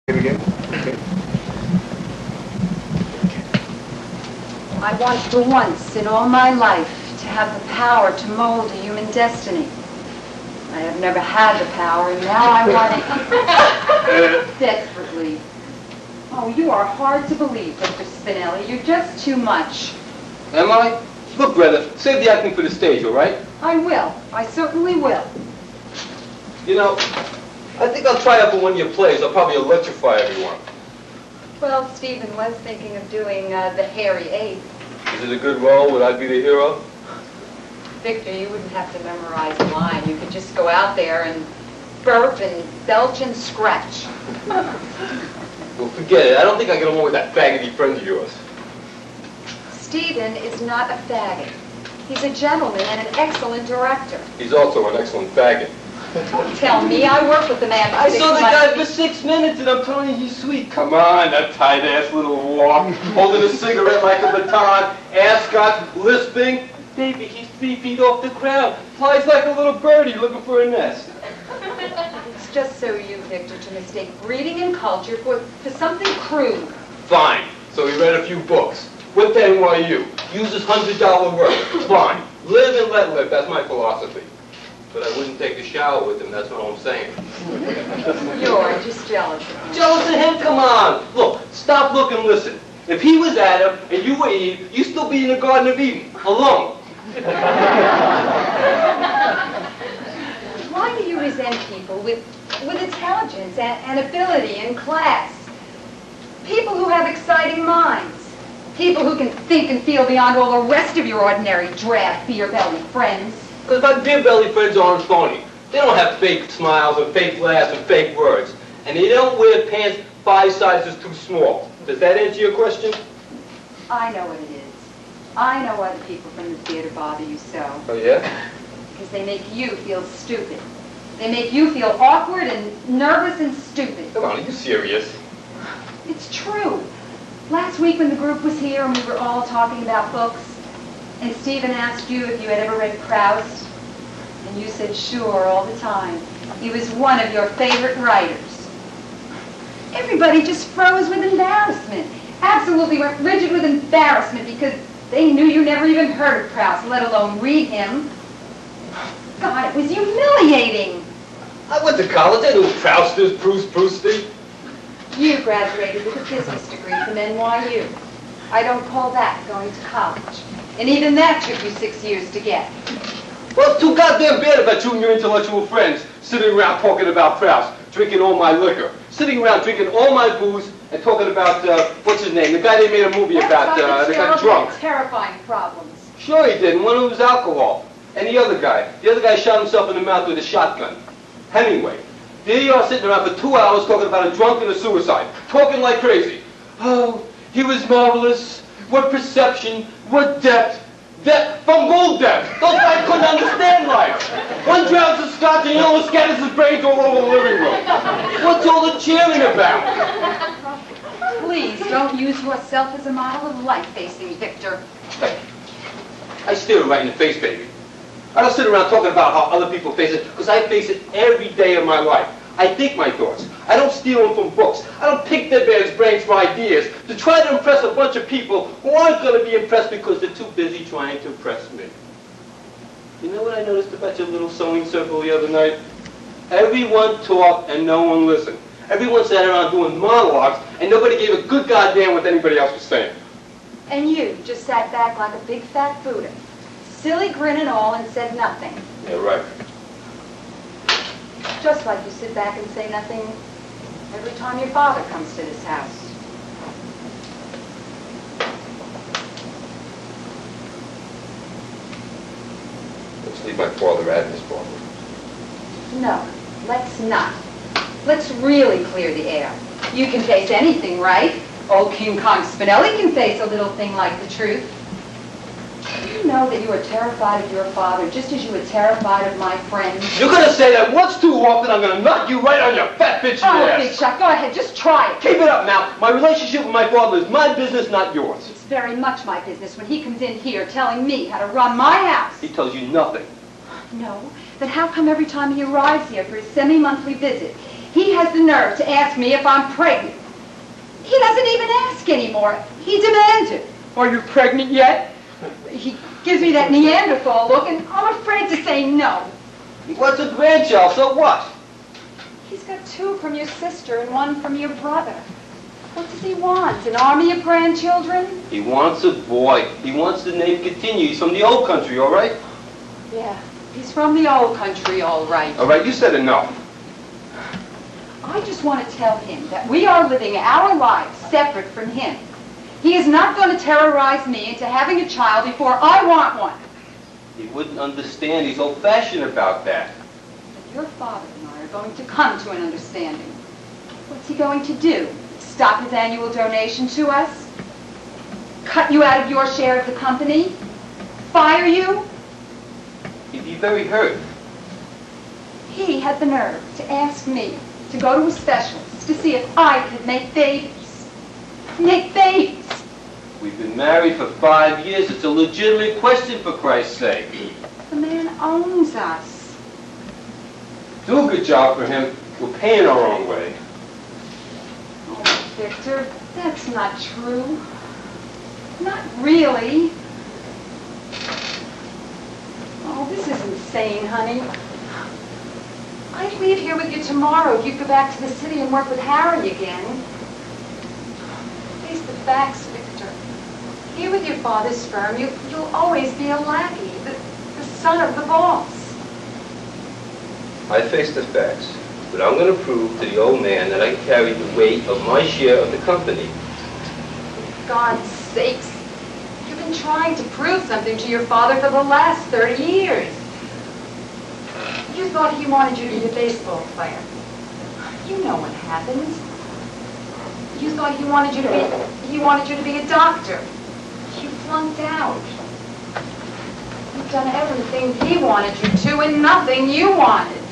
Again? Okay. I want for once in all my life to have the power to mold a human destiny. I have never had the power, and now I want it desperately. Oh, you are hard to believe, Mr. Spinelli. You're just too much. Am I? Look, Greta, save the acting for the stage, all right? I will. I certainly will. You know, I think I'll try out for one of your plays. I'll probably electrify everyone. Well, Stephen was thinking of doing The Hairy Ape. Is it a good role? Would I be the hero? Victor, you wouldn't have to memorize a line. You could just go out there and burp and belch and scratch. Well, forget it. I don't think I get along with that faggoty friend of yours. Stephen is not a faggot. He's a gentleman and an excellent director. He's also an excellent faggot. Don't tell me. I worked with the man for 6 months. I saw the guy for 6 minutes, and I'm telling you, he's sweet. Come on, that tight-ass little walk, holding a cigarette like a baton, ascot, lisping. Baby, he's 3 feet off the ground. Flies like a little birdie looking for a nest. It's just so you, Victor, to mistake breeding and culture for something crude. Fine. So he read a few books. Went to NYU. Uses $100 work. Fine. Live and let live. That's my philosophy. But I wouldn't take a shower with him, that's what I'm saying. You're just jealous of him. Jealous of him? Come on. Look, stop, look, and listen. If he was Adam and you were Eve, you'd still be in the Garden of Eden, alone. Why do you resent people with intelligence and ability and class? People who have exciting minds. People who can think and feel beyond all the rest of your ordinary drab beer-belly friends. Because my beer-belly friends aren't phony. They don't have fake smiles and fake laughs and fake words. And they don't wear pants 5 sizes too small. Does that answer your question? I know what it is. I know why the people from the theater bother you so. Oh, yeah? Because they make you feel stupid. They make you feel awkward and nervous and stupid. Come on, are you serious? It's true. Last week when the group was here and we were all talking about books, and Stephen asked you if you had ever read Proust, and you said sure all the time. He was one of your favorite writers. Everybody just froze with embarrassment. Absolutely went rigid with embarrassment because they knew you never even heard of Proust, let alone read him. God, it was humiliating. I went to college. I knew Proust is Prousty. You graduated with a business degree from NYU. I don't call that going to college. And even that took you 6 years to get. Well, it's too goddamn bad about you and your intellectual friends sitting around talking about Proust, drinking all my liquor, sitting around drinking all my booze and talking about, what's his name, the guy they made a movie about, that got drunk. Terrifying problems. Sure he did, and one of them was alcohol. And the other guy shot himself in the mouth with a shotgun. Hemingway. There you are sitting around for 2 hours talking about a drunk and a suicide, talking like crazy. Oh, he was marvelous. What perception, what depth. From gold depth. Those guys couldn't understand life. One drowns the scotch and he almost scatters his brains all over the living room. What's all the cheering about? Please don't use yourself as a model of life-facing, Victor. Hey, I stare it right in the face, baby. I don't sit around talking about how other people face it, because I face it every day of my life. I think my thoughts. I don't steal them from books. I don't pick their man's brains for ideas to try to impress a bunch of people who aren't going to be impressed because they're too busy trying to impress me. You know what I noticed about your little sewing circle the other night? Everyone talked and no one listened. Everyone sat around doing monologues and nobody gave a good goddamn what anybody else was saying. And you just sat back like a big fat Buddha, silly grin and all, and said nothing. Yeah, right. Just like you sit back and say nothing every time your father comes to this house. Let's leave my father out of this problem. No, let's not. Let's really clear the air. You can face anything, right? Old King Kong Spinelli can face a little thing like the truth. Do you know that you are terrified of your father just as you were terrified of my friends? You're going to say that once too often, I'm going to knock you right on your fat bitch ass. Oh, big shot. Go ahead. Just try it. Keep it up now. My relationship with my father is my business, not yours. It's very much my business when he comes in here telling me how to run my house. He tells you nothing. No. Then how come every time he arrives here for his semi-monthly visit, He has the nerve to ask me if I'm pregnant. He doesn't even ask anymore. He demands it. Are you pregnant yet? He gives me that Neanderthal look, and I'm afraid to say no. He wants a grandchild, so what? He's got 2 from your sister and 1 from your brother. What does he want? An army of grandchildren? He wants a boy. He wants the name continue. He's from the old country, all right? Yeah, he's from the old country, all right. All right, you said enough. I just want to tell him that we are living our lives separate from him. He is not going to terrorize me into having a child before I want one. He wouldn't understand. He's old-fashioned about that. But your father and I are going to come to an understanding. What's he going to do? Stop his annual donation to us? Cut you out of your share of the company? Fire you? He'd be very hurt. He had the nerve to ask me to go to a specialist to see if I could make babies. Make babies! We've been married for 5 years. It's a legitimate question, for Christ's sake. The man owns us. Do a good job for him. We're paying our own way. Oh, Victor, that's not true. Not really. Oh, this is insane, honey. I'd leave here with you tomorrow if you'd go back to the city and work with Harry again. Face the facts, Victor. Here with your father's firm, you'll always be a lackey, the son of the boss. I face the facts, but I'm going to prove to the old man that I can carry the weight of my share of the company. For God's sakes, you've been trying to prove something to your father for the last 30 years. You thought he wanted you to be a baseball player. You know what happens. You thought he wanted you to be a doctor. You flunked out. You've done everything he wanted you to and nothing you wanted.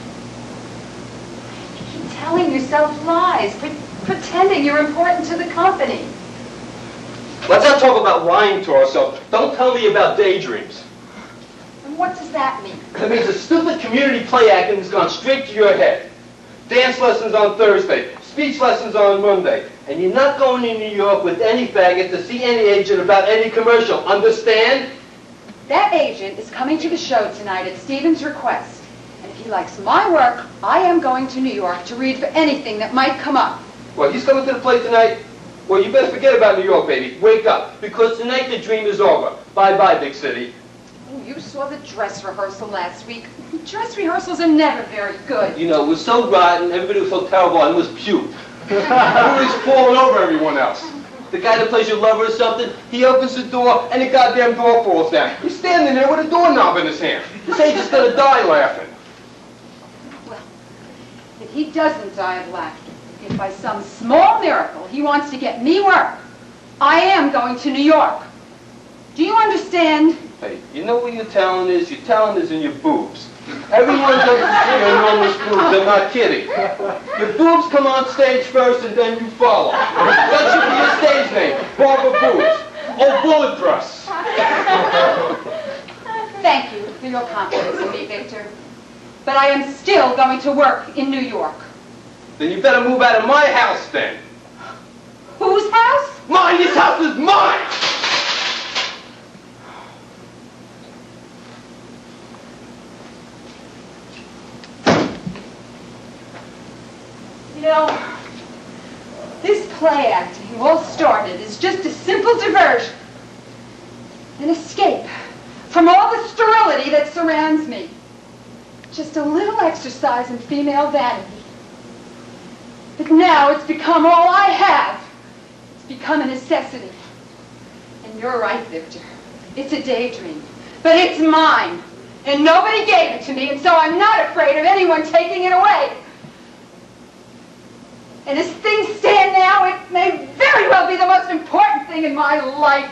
You keep telling yourself lies, pretending you're important to the company. Let's not talk about lying to ourselves. Don't tell me about daydreams. And what does that mean? That means a stupid community play acting has gone straight to your head. Dance lessons on Thursday, speech lessons on Monday, and you're not going to New York with any faggot to see any agent about any commercial. Understand? That agent is coming to the show tonight at Stephen's request. And if he likes my work, I am going to New York to read for anything that might come up. Well, he's coming to the play tonight. Well, you better forget about New York, baby. Wake up, because tonight the dream is over. Bye-bye, big city. Oh, you saw the dress rehearsal last week. Dress rehearsals are never very good. You know, it was so rotten, everybody was so terrible, and it was puke. Everybody's falling over everyone else. The guy that plays your lover or something, he opens the door, and the goddamn door falls down. He's standing there with a doorknob in his hand. This agent's gonna die laughing. Well, if he doesn't die of laughter, if by some small miracle he wants to get me work, I am going to New York. Do you understand? Hey, you know what your talent is? Your talent is in your boobs. Everyone doesn't see enormous boobs. I'm not kidding. Your boobs come on stage first and then you follow. That should be your stage name. Barbara Boobs. Oh, Bullet Breasts. Thank you for your confidence in me, Victor. But I am still going to work in New York. Then you better move out of my house then. Whose house? Mine! This house is mine! You know, this play acting, all started as just a simple diversion, an escape from all the sterility that surrounds me. Just a little exercise in female vanity. But now it's become all I have. It's become a necessity. And you're right, Victor. It's a daydream. But it's mine. And nobody gave it to me, and so I'm not afraid of anyone taking it away. And as things stand now, it may very well be the most important thing in my life.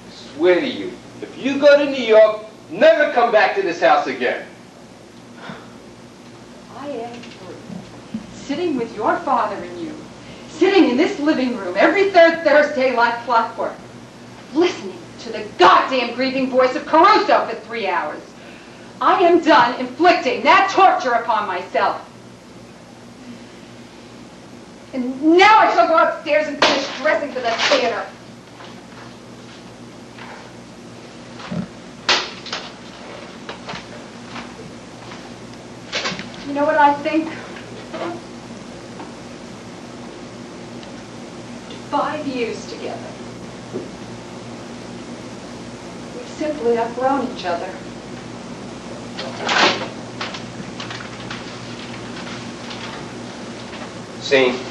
I swear to you, if you go to New York, never come back to this house again. I am through. Sitting with your father and you. Sitting in this living room every third Thursday like clockwork. Listening to the goddamn grieving voice of Caruso for 3 hours. I am done inflicting that torture upon myself. And now I shall go upstairs and finish dressing for the theater. You know what I think? 5 years together. We've simply outgrown each other. Scene.